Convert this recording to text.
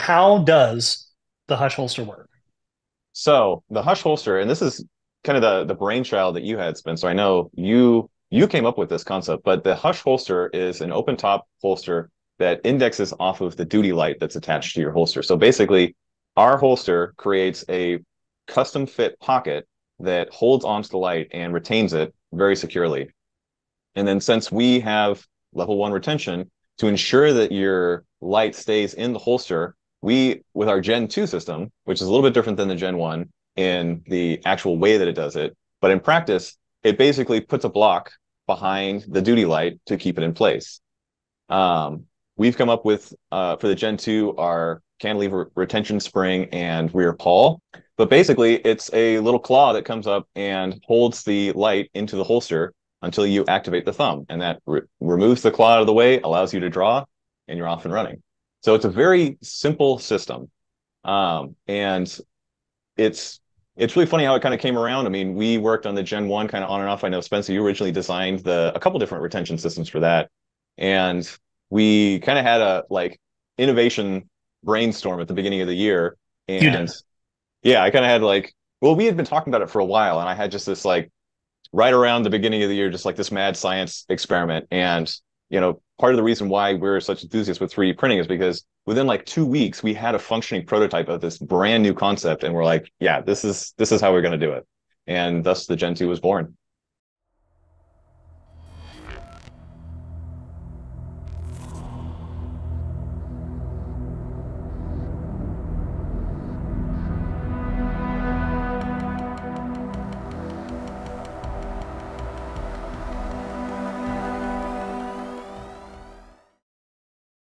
how does the Hush holster work? So the Hush holster, and this is kind of the brainchild that you had, Spencer. I know you came up with this concept, but the Hush holster is an open top holster that indexes off of the duty light that's attached to your holster. So basically, our holster creates a custom fit pocket that holds onto the light and retains it very securely. And then since we have level one retention, to ensure that your light stays in the holster, we, with our Gen 2 system, which is a little bit different than the Gen 1 in the actual way that it does it, but in practice, it basically puts a block behind the duty light to keep it in place. We've come up with, for the Gen 2, our cantilever retention spring and rear pawl. But basically, it's a little claw that comes up and holds the light into the holster until you activate the thumb. And that removes the claw out of the way, allows you to draw, and you're off and running. So it's a very simple system. And it's really funny how it kind of came around. I mean, we worked on the Gen 1 kind of on and off. I know, Spencer, you originally designed a couple different retention systems for that. And we kind of had a like innovation brainstorm at the beginning of the year. You did. And yeah, I kind of had like, well, we had been talking about it for a while, and I had just this like right around the beginning of the year, just like this mad science experiment. And, part of the reason why we're such enthusiasts with 3D printing is because within like 2 weeks, we had a functioning prototype of this brand new concept. And we're like, yeah, this is how we're going to do it. And thus the Gen 2 was born.